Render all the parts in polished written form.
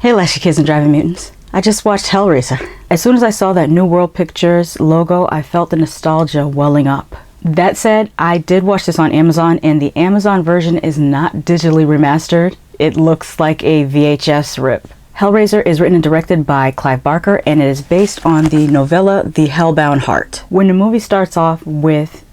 Hey Lashy Kids and Driving Mutants. I just watched Hellraiser. As soon as I saw that New World Pictures logo, I felt the nostalgia welling up. That said, I did watch this on Amazon, and the Amazon version is not digitally remastered. It looks like a VHS rip. Hellraiser is written and directed by Clive Barker, and it is based on the novella The Hellbound Heart. When the movie starts off with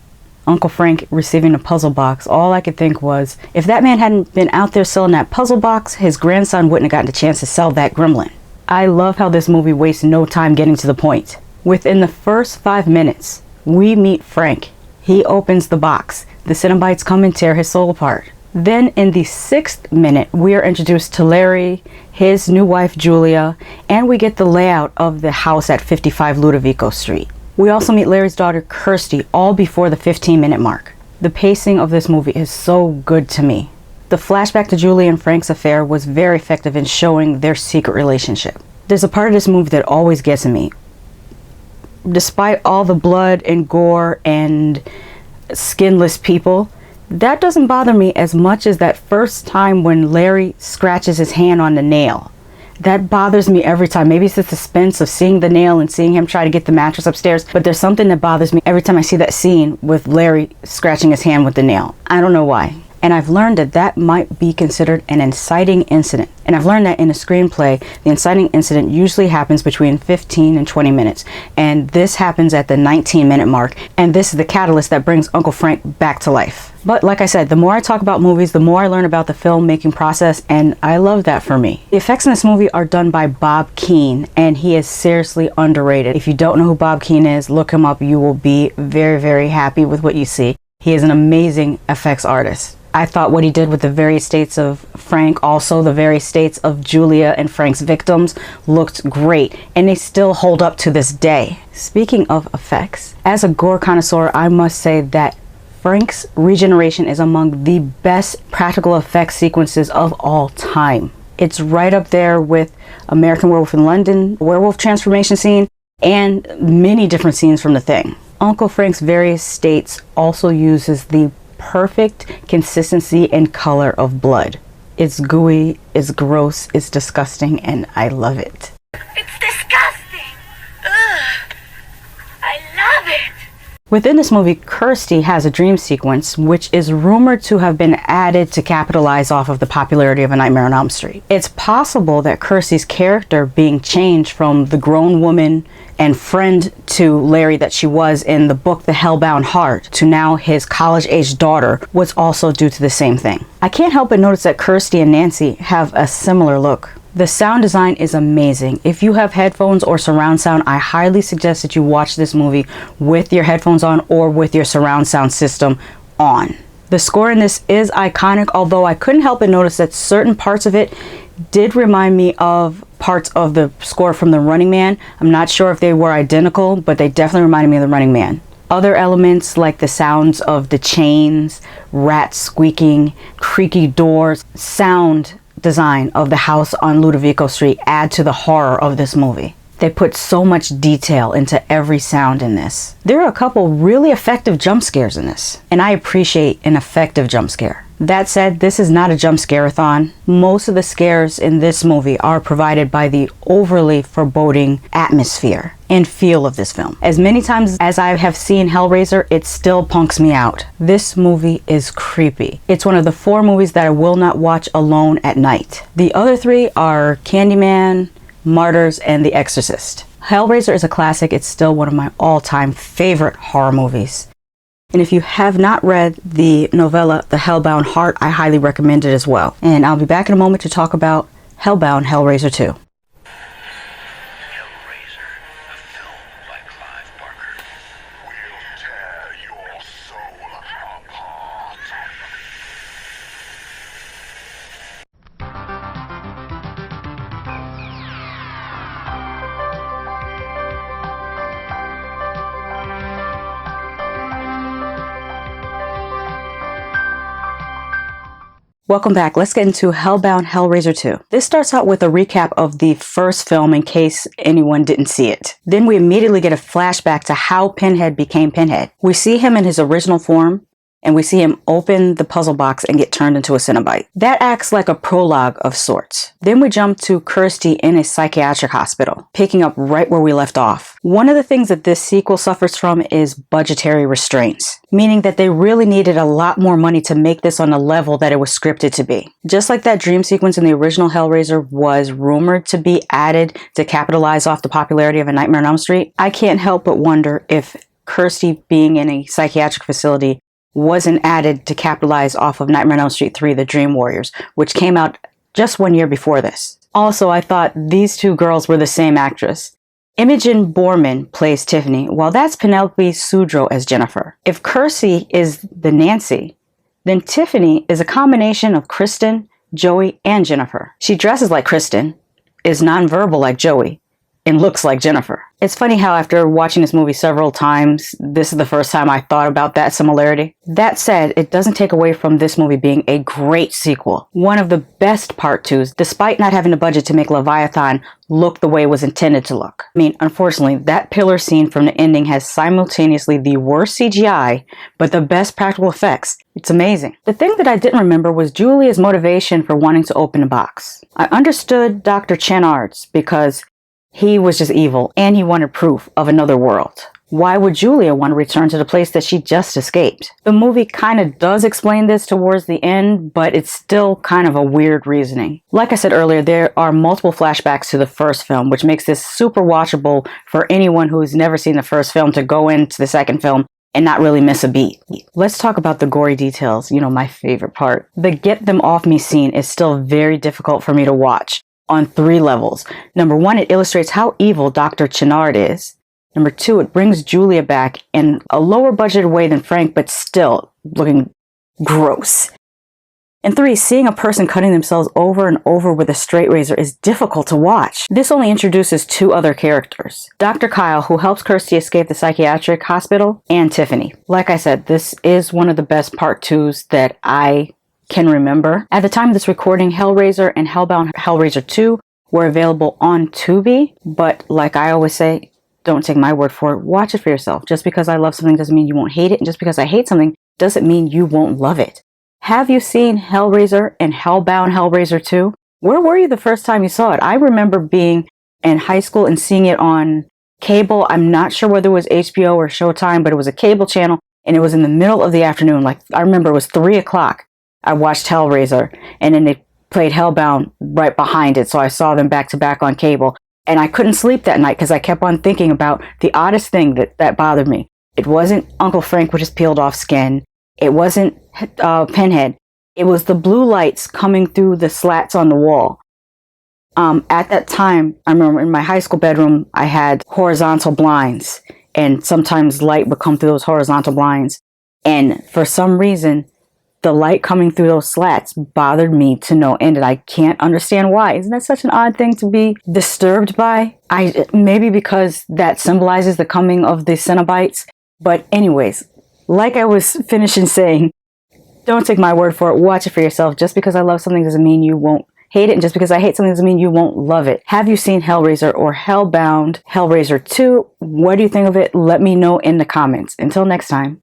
Uncle Frank receiving a puzzle box, all I could think was, if that man hadn't been out there selling that puzzle box, his grandson wouldn't have gotten the chance to sell that gremlin. I love how this movie wastes no time getting to the point. Within the first 5 minutes, we meet Frank. He opens the box. The Cenobites come and tear his soul apart. Then in the 6th minute, we are introduced to Larry, his new wife Julia, and we get the layout of the house at 55 Ludovico Street. We also meet Larry's daughter Kirsty, all before the 15-minute mark. The pacing of this movie is so good to me. The flashback to Julia and Frank's affair was very effective in showing their secret relationship. There's a part of this movie that always gets me. Despite all the blood and gore and skinless people, that doesn't bother me as much as that first time when Larry scratches his hand on the nail. That bothers me every time. Maybe it's the suspense of seeing the nail and seeing him try to get the mattress upstairs, but there's something that bothers me every time I see that scene with Larry scratching his hand with the nail. I don't know why. And I've learned that that might be considered an inciting incident. And I've learned that in a screenplay, the inciting incident usually happens between 15 and 20 minutes. And this happens at the 19-minute mark. And this is the catalyst that brings Uncle Frank back to life. But like I said, the more I talk about movies, the more I learn about the filmmaking process, and I love that for me. The effects in this movie are done by Bob Keane, and he is seriously underrated. If you don't know who Bob Keane is, look him up. You will be very, very happy with what you see. He is an amazing effects artist. I thought what he did with the various states of Frank, also the various states of Julia and Frank's victims, looked great, and they still hold up to this day. Speaking of effects, as a gore connoisseur, I must say that Frank's regeneration is among the best practical effects sequences of all time. It's right up there with American Werewolf in London, werewolf transformation scene, and many different scenes from The Thing. Uncle Frank's various states also uses the perfect consistency and color of blood. It's gooey, it's gross, it's disgusting, and I love it. It's disgusting! Ugh! I love it! Within this movie, Kirsty has a dream sequence which is rumored to have been added to capitalize off of the popularity of A Nightmare on Elm Street. It's possible that Kirsty's character being changed from the grown woman and friend to Larry that she was in the book The Hellbound Heart to now his college-aged daughter was also due to the same thing. I can't help but notice that Kirsty and Nancy have a similar look. The sound design is amazing. If you have headphones or surround sound, I highly suggest that you watch this movie with your headphones on or with your surround sound system on. The score in this is iconic, although I couldn't help but notice that certain parts of it did remind me of parts of the score from The Running Man. I'm not sure if they were identical, but they definitely reminded me of The Running Man. Other elements like the sounds of the chains, rats squeaking, creaky doors, sound design of the house on Ludovico Street add to the horror of this movie. They put so much detail into every sound in this. There are a couple really effective jump scares in this, and I appreciate an effective jump scare. That said, this is not a jump scare-a-thon. Most of the scares in this movie are provided by the overly foreboding atmosphere and feel of this film. As many times as I have seen Hellraiser, it still punks me out. This movie is creepy. It's one of the 4 movies that I will not watch alone at night. The other 3 are Candyman, Martyrs, and The Exorcist. Hellraiser is a classic. It's still one of my all-time favorite horror movies. And if you have not read the novella The Hellbound Heart, I highly recommend it as well. And I'll be back in a moment to talk about Hellbound Hellraiser II. Hellraiser, a film by Clive Barker. We'll tear your soul apart. Welcome back. Let's get into Hellbound Hellraiser 2. This starts out with a recap of the first film in case anyone didn't see it. Then we immediately get a flashback to how Pinhead became Pinhead. We see him in his original form, and we see him open the puzzle box and get turned into a Cenobite. That acts like a prologue of sorts. Then we jump to Kirsty in a psychiatric hospital, picking up right where we left off. One of the things that this sequel suffers from is budgetary restraints, meaning that they really needed a lot more money to make this on the level that it was scripted to be. Just like that dream sequence in the original Hellraiser was rumored to be added to capitalize off the popularity of A Nightmare on Elm Street, I can't help but wonder if Kirsty being in a psychiatric facility wasn't added to capitalize off of Nightmare on Elm Street 3, The Dream Warriors, which came out just 1 year before this. Also, I thought these two girls were the same actress. Imogen Boorman plays Tiffany, while that's Penelope Sudrow as Jennifer. If Kirsty is the Nancy, then Tiffany is a combination of Kristen, Joey, and Jennifer. She dresses like Kristen, is nonverbal like Joey, and looks like Jennifer. It's funny how after watching this movie several times, this is the first time I thought about that similarity. That said, it doesn't take away from this movie being a great sequel. One of the best part twos, despite not having the budget to make Leviathan look the way it was intended to look. I mean, unfortunately, that pillar scene from the ending has simultaneously the worst CGI, but the best practical effects. It's amazing. The thing that I didn't remember was Julia's motivation for wanting to open the box. I understood Dr. Chenard's because he was just evil, and he wanted proof of another world. Why would Julia want to return to the place that she just escaped? The movie kind of does explain this towards the end, but it's still kind of a weird reasoning. Like I said earlier, there are multiple flashbacks to the first film, which makes this super watchable for anyone who's never seen the first film to go into the second film and not really miss a beat. Let's talk about the gory details, my favorite part. The get them off me scene is still very difficult for me to watch on 3 levels. Number 1, it illustrates how evil Dr. Chenard is. Number 2, it brings Julia back in a lower budgeted way than Frank, but still looking gross. And 3, seeing a person cutting themselves over and over with a straight razor is difficult to watch. This only introduces 2 other characters. Dr. Kyle, who helps Kirsty escape the psychiatric hospital, and Tiffany. Like I said, this is one of the best part 2s that I can remember. At the time of this recording, Hellraiser and Hellbound Hellraiser 2 were available on Tubi, but like I always say, don't take my word for it. Watch it for yourself. Just because I love something doesn't mean you won't hate it, and just because I hate something doesn't mean you won't love it. Have you seen Hellraiser and Hellbound Hellraiser 2? Where were you the first time you saw it? I remember being in high school and seeing it on cable. I'm not sure whether it was HBO or Showtime, but it was a cable channel, and it was in the middle of the afternoon. Like, I remember it was 3 o'clock. I watched Hellraiser, and then they played Hellbound right behind it, so I saw them back to back on cable. And I couldn't sleep that night because I kept on thinking about the oddest thing that bothered me. It wasn't Uncle Frank with his peeled off skin. It wasn't Pinhead. It was the blue lights coming through the slats on the wall. At that time, I remember in my high school bedroom, I had horizontal blinds, and sometimes light would come through those horizontal blinds. And for some reason, the light coming through those slats bothered me to no end, and I can't understand why. Isn't that such an odd thing to be disturbed by? Maybe because that symbolizes the coming of the Cenobites. But anyways, like I was finishing saying, don't take my word for it. Watch it for yourself. Just because I love something doesn't mean you won't hate it, and just because I hate something doesn't mean you won't love it. Have you seen Hellraiser or Hellbound Hellraiser 2? What do you think of it? Let me know in the comments. Until next time.